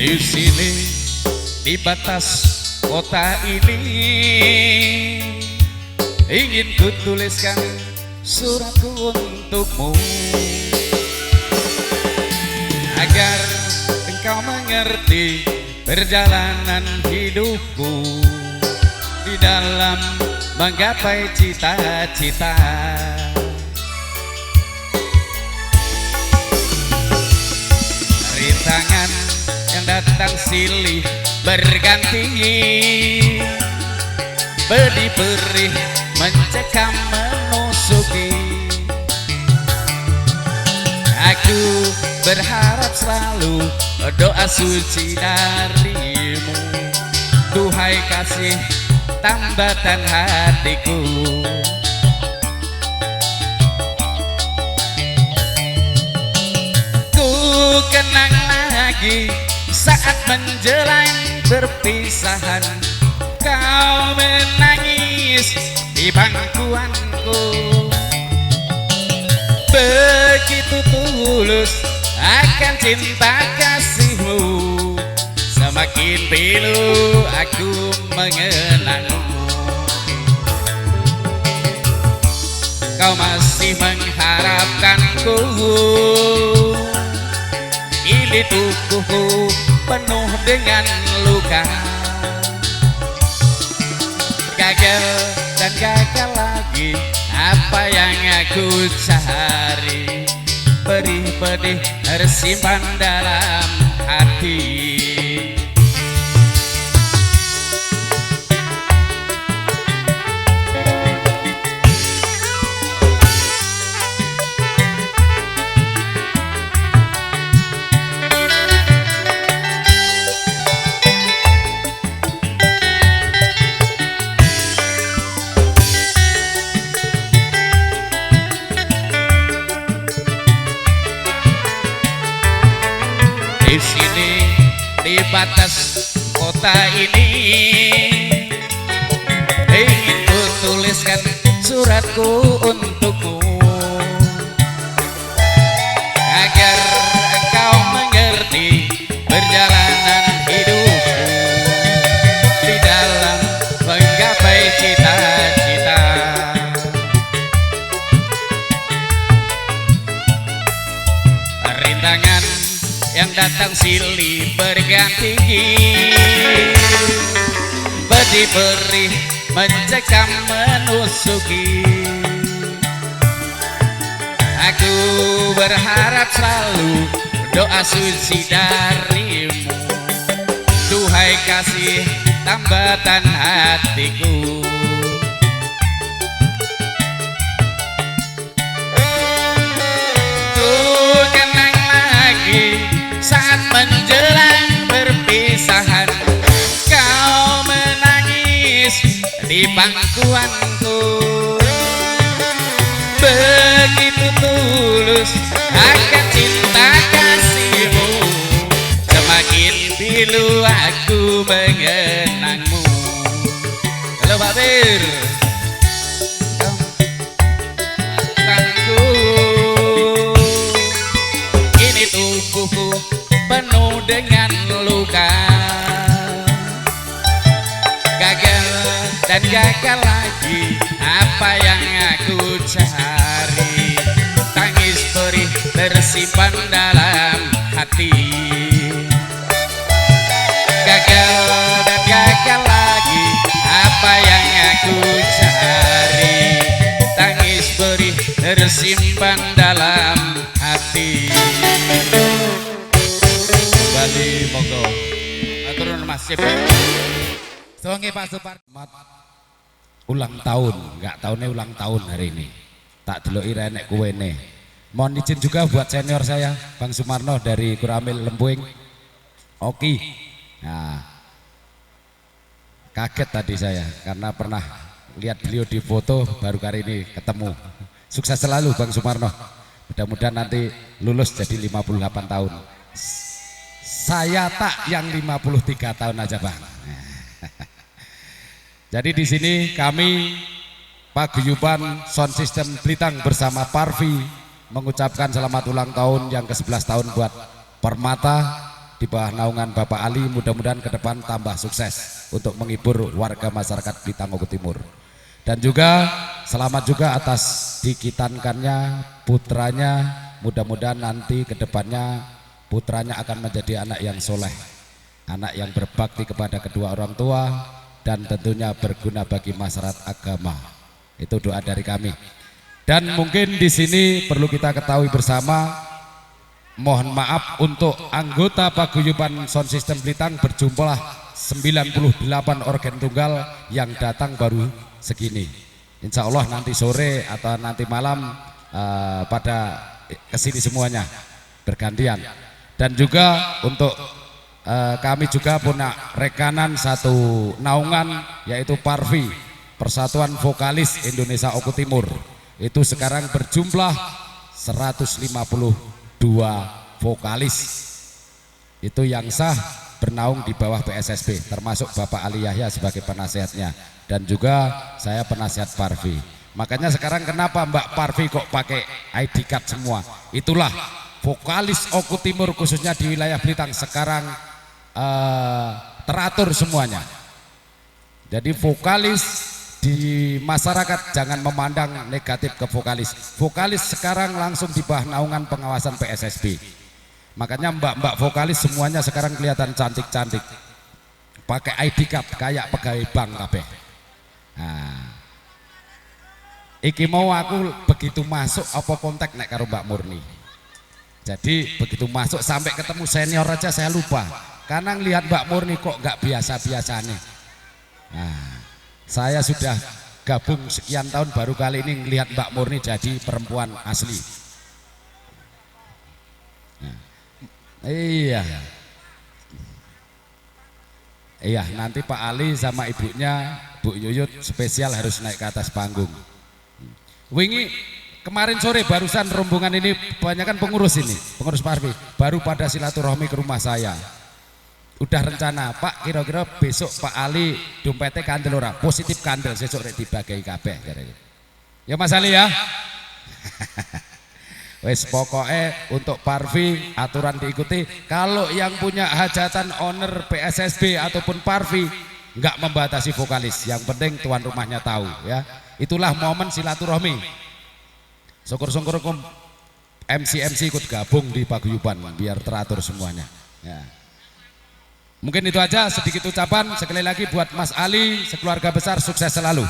Di sini, di batas kota ini, ingin ku tuliskan suratku untukmu, agar engkau mengerti perjalanan hidupku di dalam menggapai cita-cita. Rintangan yang datang silih berganti, pedih perih mencekam menusuki. Aku berharap selalu doa suci darimu, duhai kasih tambatan hatiku. Ku kenang lagi saat menjelang perpisahan, kau menangis di bangkuanku. Begitu tulus akan cinta kasihmu, semakin pilu aku mengenangmu. Kau masih mengharapkanku, ini tubuhku penuh dengan luka. Gagal dan gagal lagi apa yang aku cari, pedih-pedih tersimpan dalam hati. Di sini, di batas kota ini, ingin ku tuliskan suratku untukmu, agar engkau mengerti perjalanan hidupku di dalam menggapai cita-cita. Rintangan yang datang silih berganti, pedih perih mencekam menusuki. Aku berharap selalu doa suci darimu, duhai kasih tambatan hatiku. Saat menjelang perpisahan, kau menangis di pangkuanku. Begitu tulus akan cinta kasihmu, semakin pilu aku mengenangmu. Halo Pak Bir, ini tubuhku penuh dengan luka. Gagal dan gagal lagi apa yang aku cari, tangis perih tersimpan dalam hati. Gagal dan gagal lagi apa yang aku cari, tangis perih tersimpan dalam hati. Bali monggo aturun masif. Songe Pak Supar ulang tahun, enggak tahunnya ulang tahun hari ini. Tak deloki renek kuwene. Mohon izin juga buat senior saya Bang Sumarno dari Kuramil Lempuing. Oki. Nah, kaget tadi saya karena pernah lihat beliau di foto, baru kali ini ketemu. Sukses selalu Bang Sumarno. Mudah-mudahan nanti lulus jadi 58 tahun. Saya tak yang 53 tahun aja Bang. Jadi di sini kami Paguyuban Sound System Blitang bersama Parvi mengucapkan selamat ulang tahun yang ke-11 tahun buat Permata di bawah naungan Bapak Ali, mudah-mudahan ke depan tambah sukses untuk menghibur warga masyarakat Blitar Oku Timur. Dan juga selamat juga atas dikitankannya putranya, mudah-mudahan nanti ke depannya putranya akan menjadi anak yang soleh, anak yang berbakti kepada kedua orang tua, dan tentunya berguna bagi masyarakat agama. Itu doa dari kami. Dan mungkin di sini perlu kita ketahui bersama, mohon maaf untuk anggota paguyuban sound system Blitar berjumlah 98 organ tunggal yang datang baru segini. Insya Allah nanti sore atau nanti malam pada kesini semuanya bergantian. Dan juga untuk kami juga punya rekanan satu naungan, yaitu Parvi, Persatuan Vokalis Indonesia Oku Timur. Itu sekarang berjumlah 152 vokalis. Itu yang sah bernaung di bawah PSSB, termasuk Bapak Ali Yahya sebagai penasehatnya, dan juga saya penasihat Parvi. Makanya sekarang kenapa Mbak Parvi kok pakai ID card semua? Itulah vokalis Oku Timur khususnya di wilayah Blitar sekarang teratur semuanya. Jadi vokalis di masyarakat jangan memandang negatif ke vokalis. Vokalis sekarang langsung di bawah naungan pengawasan PSSB. Makanya mbak-mbak vokalis semuanya sekarang kelihatan cantik-cantik, pakai ID card kayak pegawai bank kabeh. Nah, iki mau aku begitu masuk apa kontak nek karo Mbak Murni. Jadi begitu masuk sampai ketemu senior aja saya lupa, karena ngelihat Mbak Murni kok nggak biasa-biasa nih. Nah, saya sudah gabung sekian tahun, baru kali ini ngelihat Mbak Murni jadi perempuan asli. Nah, iya, nanti Pak Ali sama ibunya Bu Yuyut spesial harus naik ke atas panggung. Wingi kemarin sore barusan rombongan ini kebanyakan pengurus ini, pengurus Parvi baru pada silaturahmi ke rumah saya. Udah rencana, Pak, kira-kira besok Pak Ali dompetnya kandel ora? Positif kandel, sesuk rek dibagi kabeh. Ya Mas Ali ya. Wes pokoknya untuk Parvi aturan diikuti. Kalau yang punya hajatan owner PSSB ataupun Parvi nggak membatasi vokalis, yang penting tuan rumahnya tahu ya. Itulah momen silaturahmi. Syukur-syukur MC ikut gabung di paguyuban biar teratur semuanya. Ya. Mungkin itu aja sedikit ucapan. Sekali lagi buat Mas Ali, sekeluarga besar sukses selalu.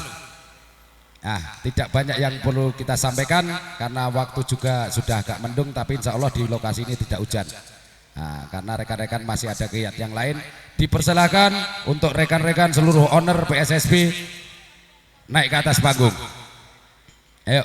Nah, tidak banyak yang perlu kita sampaikan karena waktu juga sudah agak mendung, tapi insya Allah di lokasi ini tidak hujan. Nah, karena rekan-rekan masih ada kegiatan yang lain, dipersilakan untuk rekan-rekan seluruh owner PSSB naik ke atas panggung. Ayo.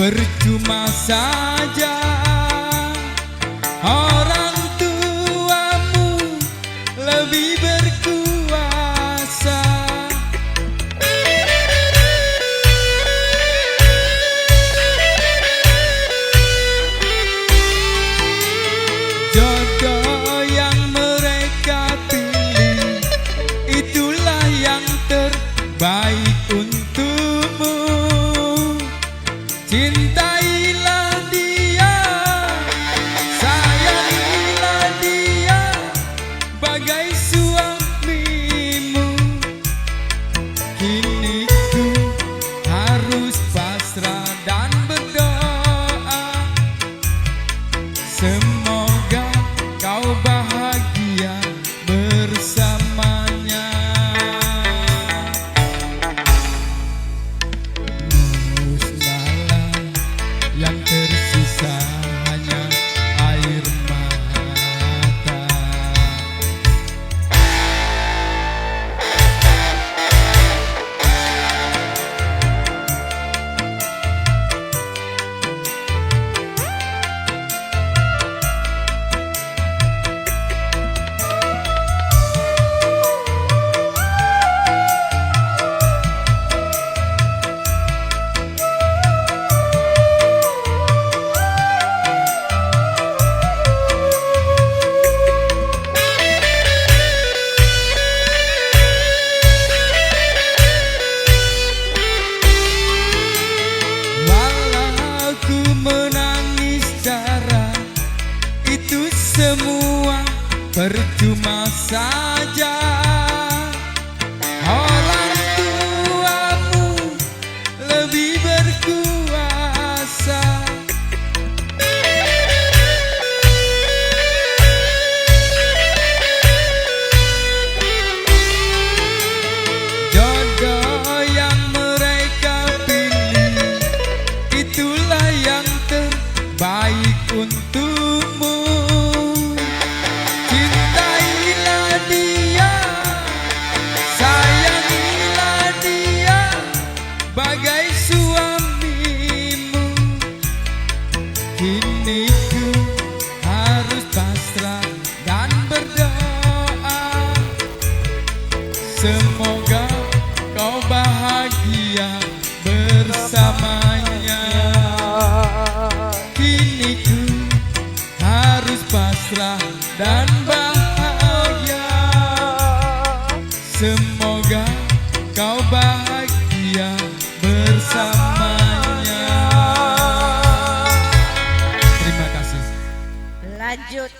percuma saja orang tuamu lebih berkuasa. Jodoh yang mereka pilih itulah yang terbaik untukmu. Cintailah dia, sayangilah dia bagai suamimu. Kini ku harus pasrah dan berdoa, semoga kau bahagia bersamanya. Musnahlah yang tersisa hanya air mata. Walau ku menangis darah, itu semua percuma saja. Orang tuamu lebih berkuasa. Jodoh yang mereka pilih itulah yang terbaik untukmu. Cintailah dia, sayangilah dia bagai suamimu. Kini ku harus pasrah dan berdoa, semoga kau bahagia bersamanya. Kini ku harus pasrah dan bahagia, semoga kau bahagia bersamanya. Terima kasih. Lanjut.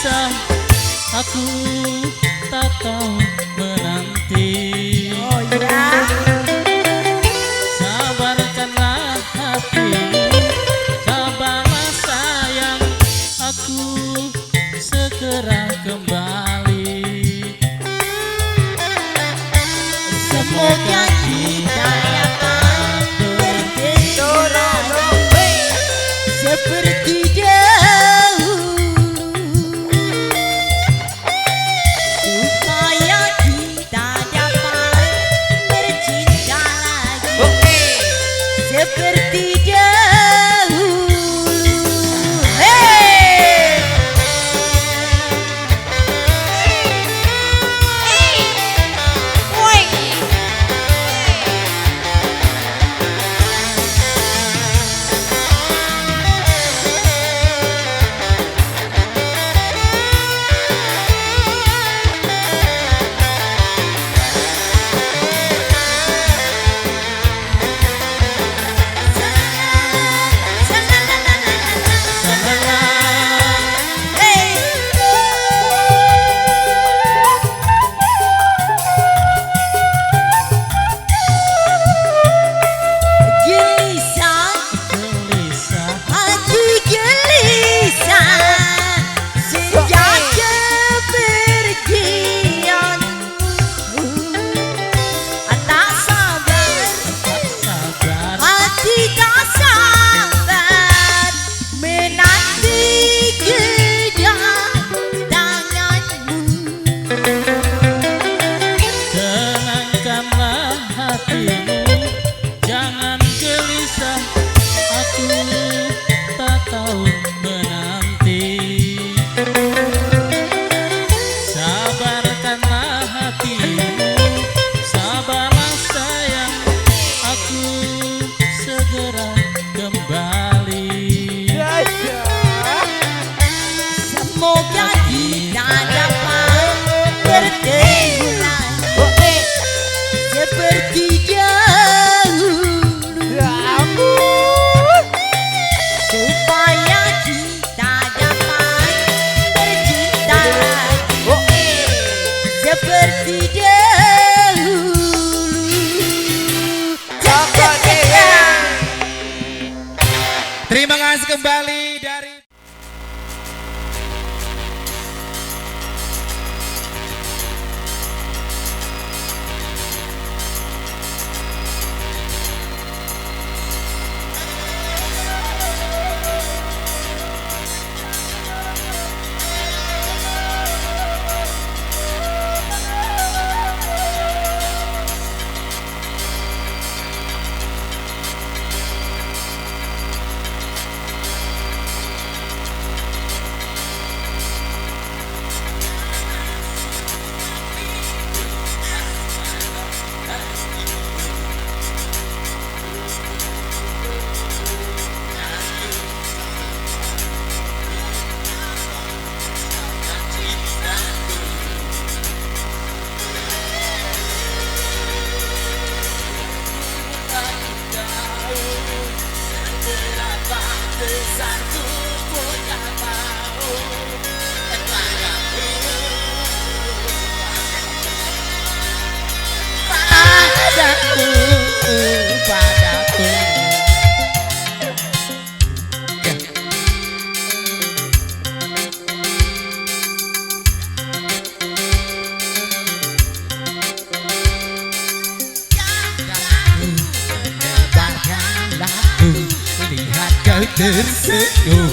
gelisah, aku tak tahu menanti. Oh ya. Sabarkanlah hatimu, sabarlah sayang, aku segera kembali. Semoga kita dapat bertemu lagi seperti dahulu, supaya kita dapat bercinta lagi seperti dahulu. Hey! Woi! Gelisah, Gelisah, hati gelisah sejak kepergianmu. Tak sabar, tak sabar, hati tak sabar menanti kedatanganmu. tenangkanlah hatimu, jangan gelisah, aku tak tahu menanti. Sabarkanlah hatimu, sabarlah sayang, aku segera kembali. Semoga kita dapat bertemu lagi seperti dahulu, supaya kita dapat bercinta lagi seperti dahulu. Terima kasih kembali dari Padaku Menyebarkan lagu, lihat kau tersenyum.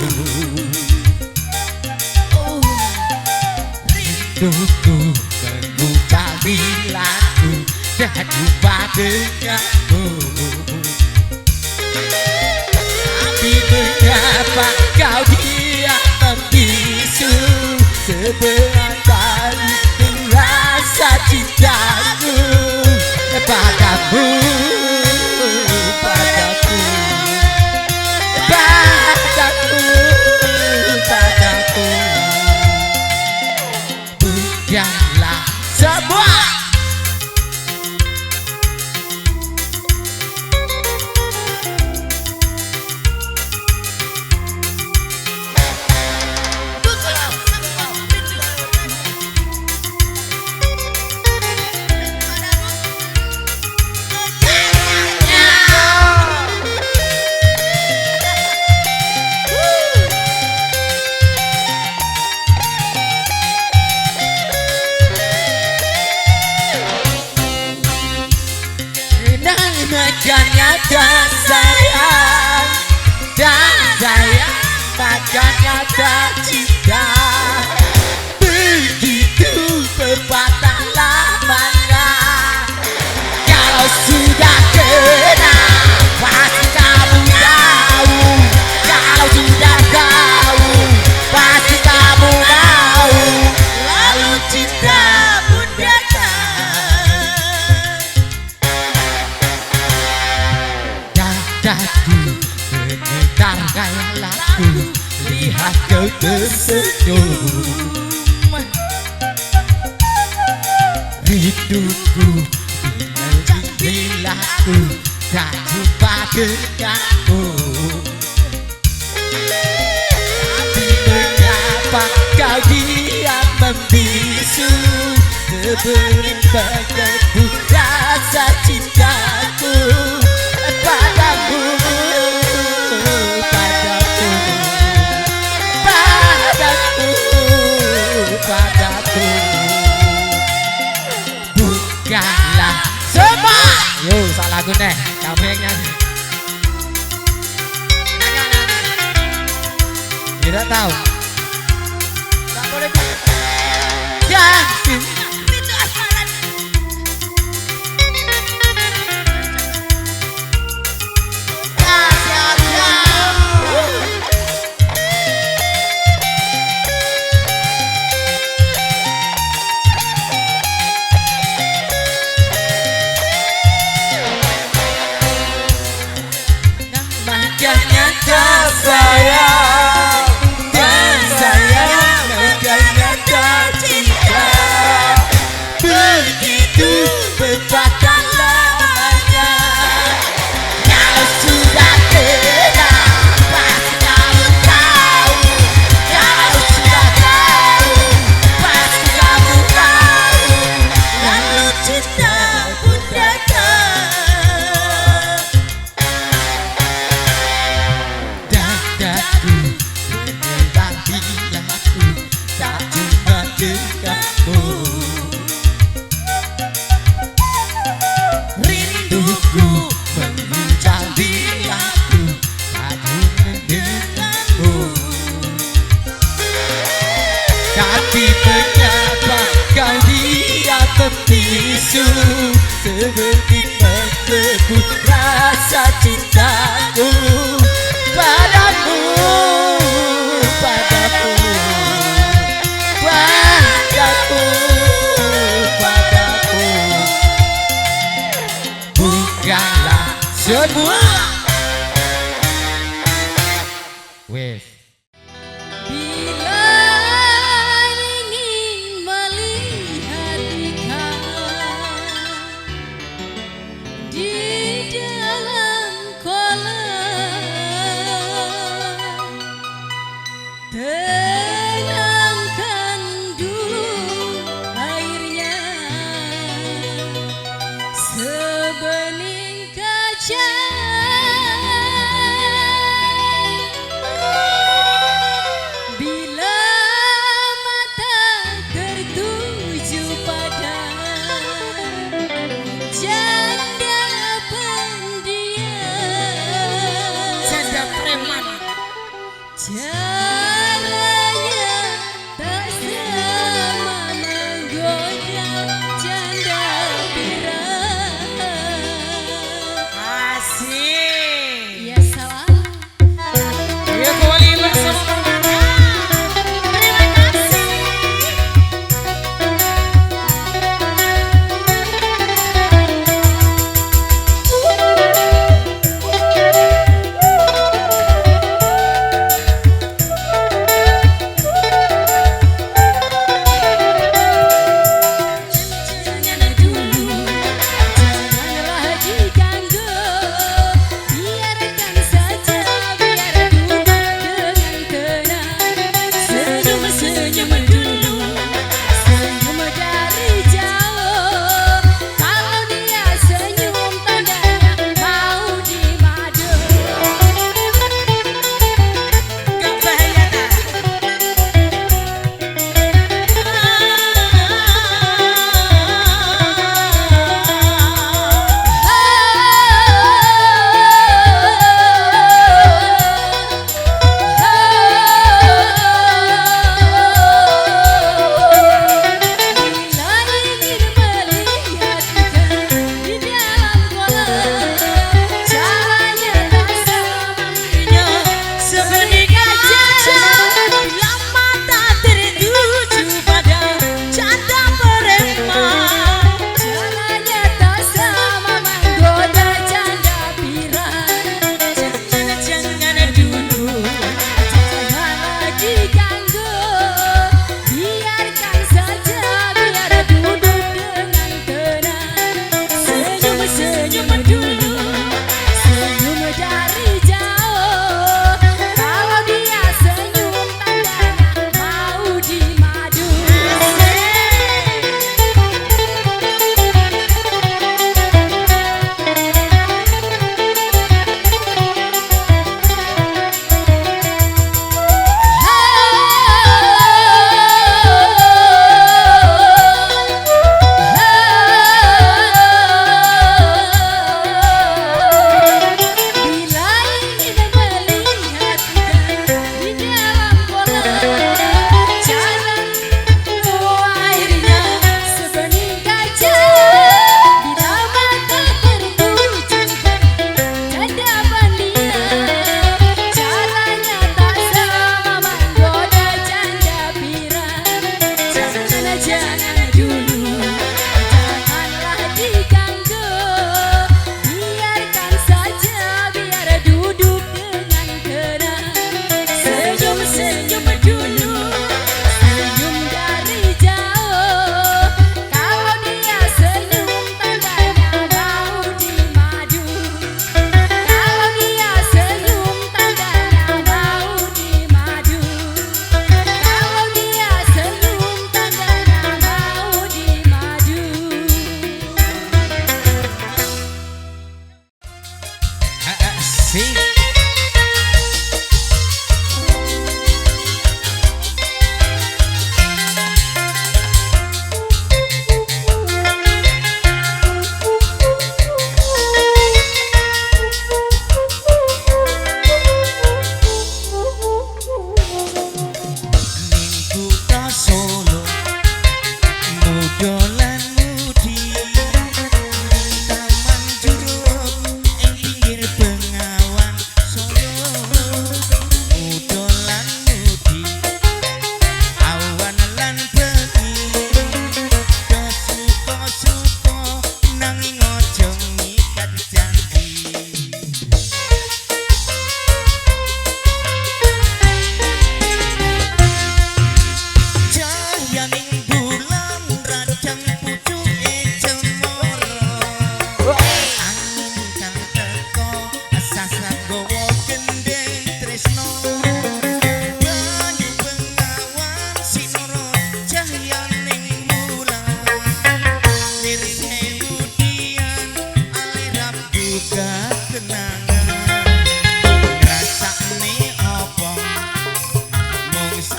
Rinduku mengubah bilangku dan jumpa denganmu. Tapi mengapa kau diam membisu seberapa rasa cintaku padamu, padaku, padaku, padaku. Bukanlah semua sayang takkan ada cinta. Begitu berpatah lamanya. Kalau sudah kena pasti kamu tahu. Kalau sudah tahu pasti kamu mau. Lalu cinta pun datang. Dadaku bergetar kayak lagu. Lihat kau tersenyum. Hidupku bila ku tak jumpa denganmu. Tapi mengapa kau diam membisu sebelum mengebu rasa cintaku padamu, padamu, padamu, padamu. Bukanlah semua. Yo, salah aku nih. Kamu yang nyanyi. Tidak tahu. Tak boleh. Jangan. Itu asmalan. Makanya kau sayang dan sayang, makanya kau cinta. Begitu berpatah lamanya. Kalau sudah kena pasti kamu tahu. Kalau sudah tahu pasti kamu tahu. Lalu cinta pun datang. Dadaku bergetar bila ku tak cuma denganmu. Rinduku mengucap bila ku tak cuma denganmu. Tapi mengapa kau diam membisu seperti mengebu rasa cintaku padamu, padamu, padamu, padamu. Bukanlah semua. Wes. Bila ingin melihat ikan di dalam kolam, tenangkan dulu airnya. Sebening kaca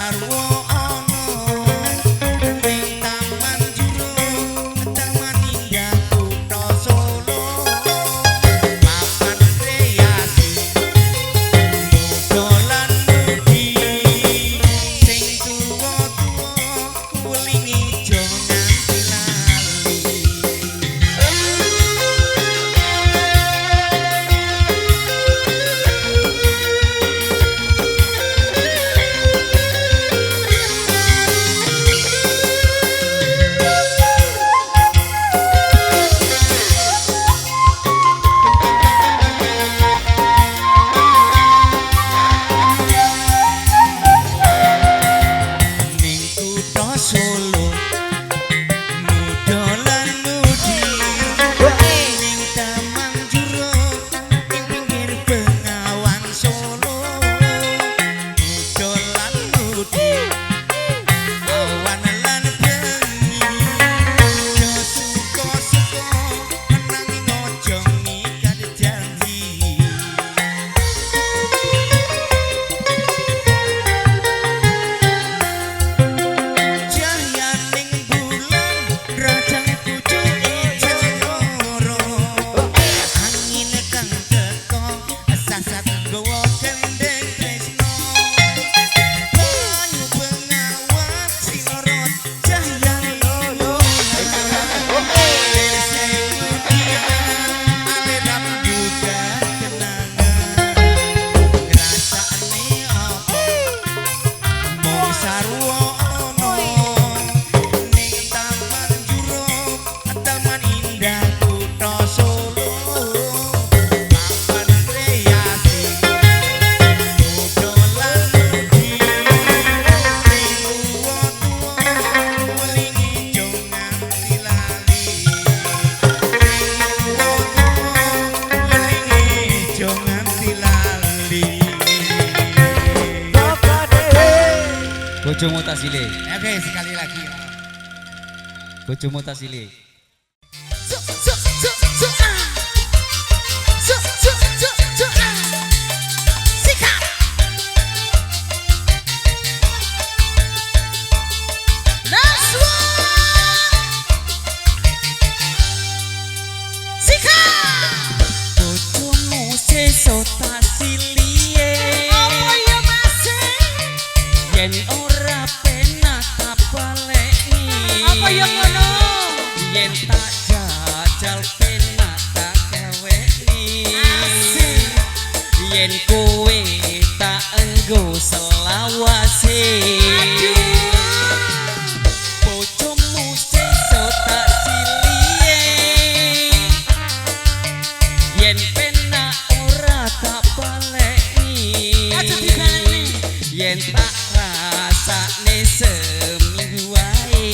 sarwa ana ning taman juro taman indah kutha Solo papan kreasi dolan mudi sing tuwa-tuwa wuling ijo nganti lali ning kutha Solo mudolan mudi ning taman juro ing pinggir Bengawan Solo mudolan mudi awan lan bengi yo suka-suka nanging ojo ngikat janji Jayaning bulan radang pucuke jemoro angin kang teko sasat gawa gendeng tresno ayu bengawan sinorot jayane lolo aliram juga kenangan ngrasakne apa mung sarwa ana ning taman juro taman indah kutha Solo papan kreasi dolan mudi ning tuwa-tuwa wuling ijo nganti lali wuling ijo nganti lali Bojomu tak silih. Oke, sekali lagi. Bojomu tak silih. Sikap Naswa Sikap bojomu sesuk tak silihe Apa ya masih yen ora penak tak baleni Apa ya ngono yen tak jajal penak tak gaweni yen kowe tak enggo selawase bojomu sesuk tak silihe yen penak ora tak baleni Aja dibaleni. yen tak rasane seminggu wae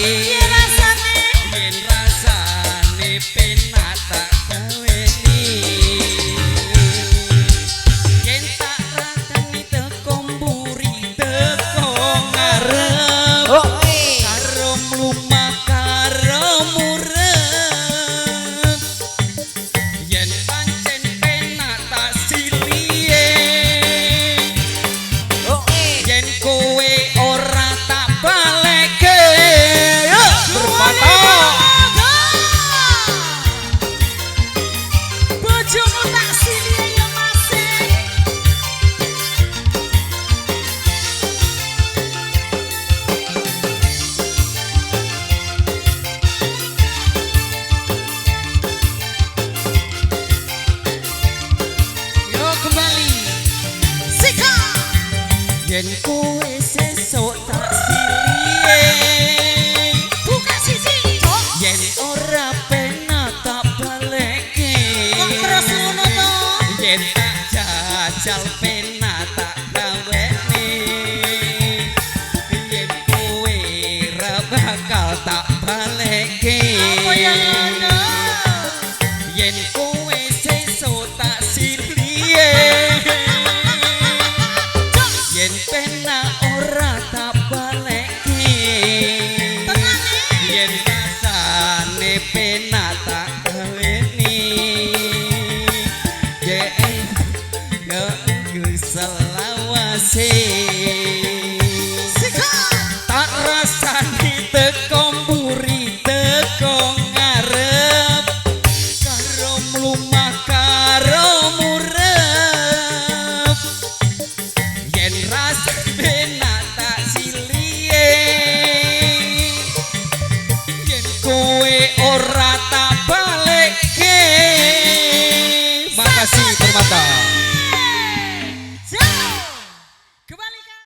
Piye rasane yen rasane penak tak gaweni yen tak rakani teko mburi teko ngarep karo mlumah karo murep yen pancen penak tak silihe yen kowe ora tak baleke berpatok Bojomu tak silih ya masih yo kembali Sikap yen kowe sesuk tak silihe Buka sisi Cok yen ora penak tak baleke Kok terus ngono to yen tak jajal penak tak gaweni yen kowe ra bakal tak baleke Apa ya ngono yen kowe sesuk tak silihe yen penak ora tak baleke yen rasane penak tak gaweni yen yo selawase benak tak silie yen kowe ora tak balekke. Makasih Permata. Jauh. Kembalikan.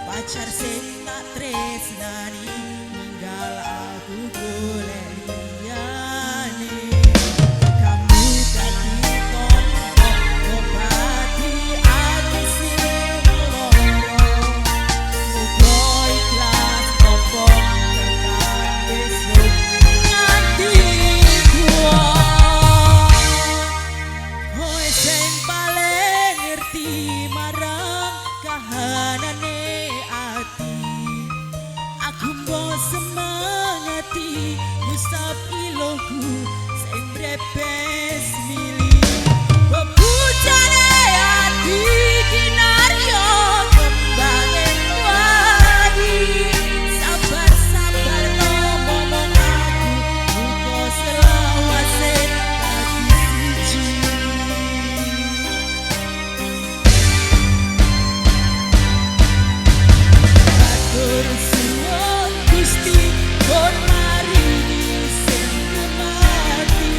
Pacar sing tak tresnani ninggal aku golek liyane. Kamu dadi tombok ngobati ati sing loro. Muga ikhlas topo tekan besok nganti tua. Kowe sing paling ngerti marang kahanane. Aku mau semangati Musab iloku sing brepes mili bebujane hati kinaryo kembangin wadi sabar-sabar ngomong aku uko selawase lagi siji atur suwon Gusti kon maringi sing mati.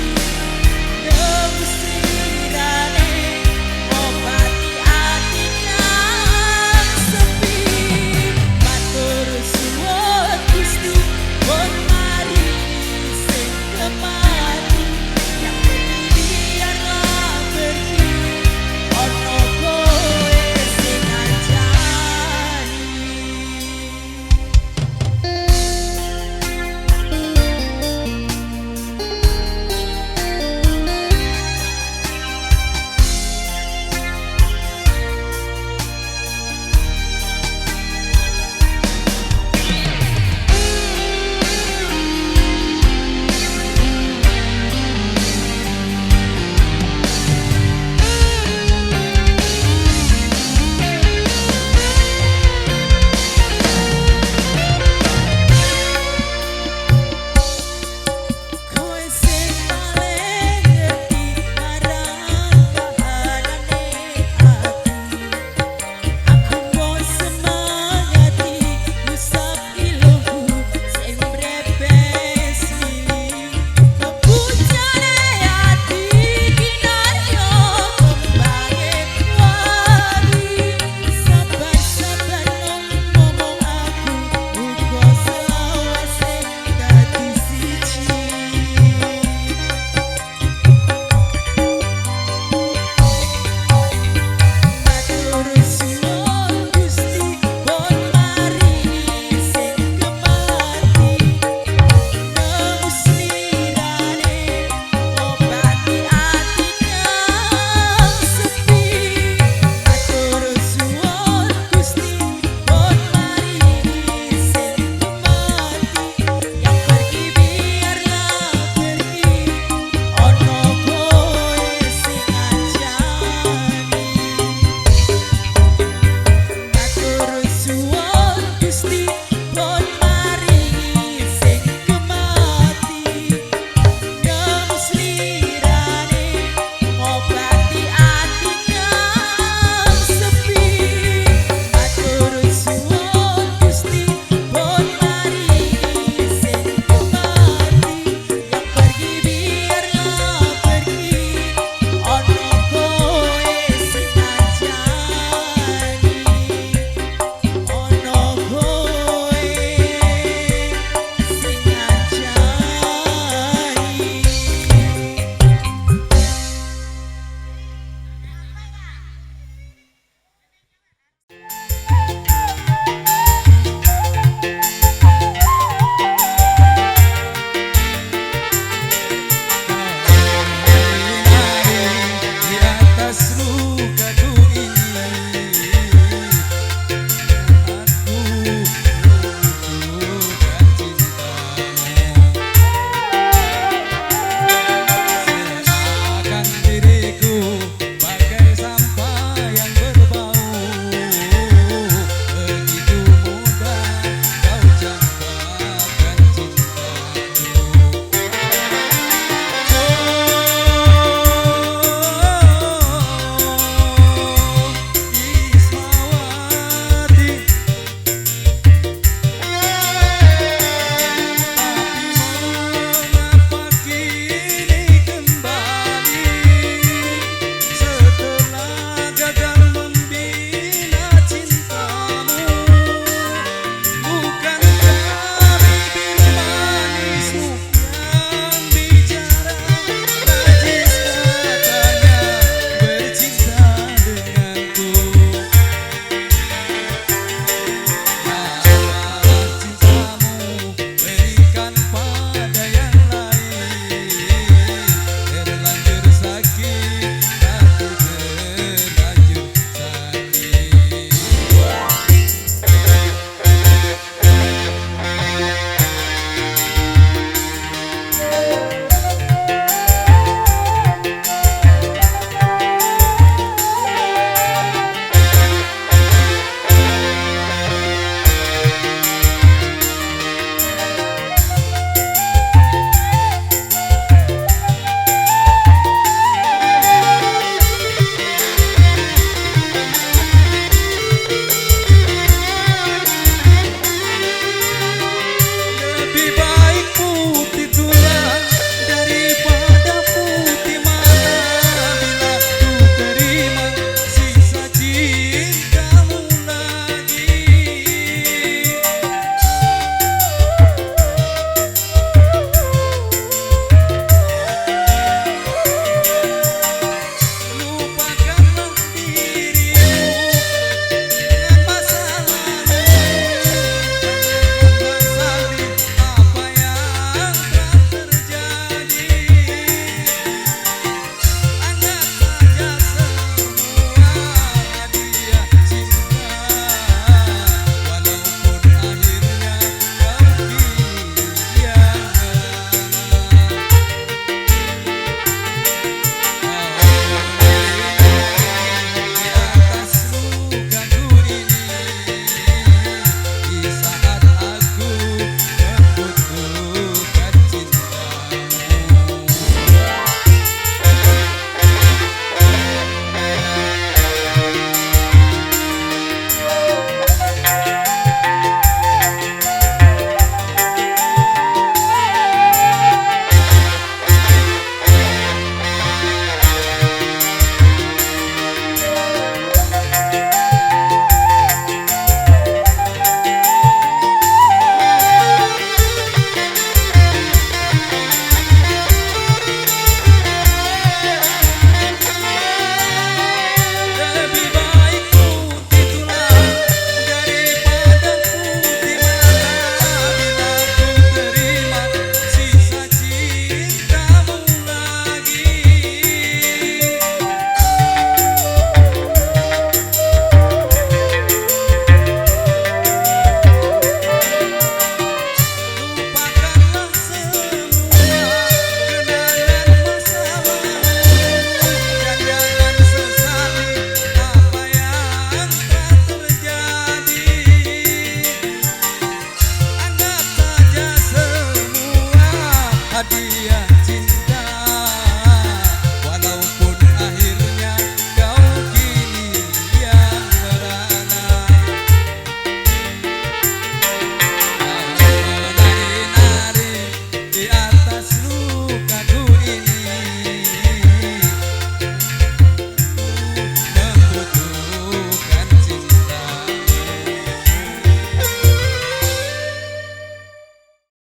di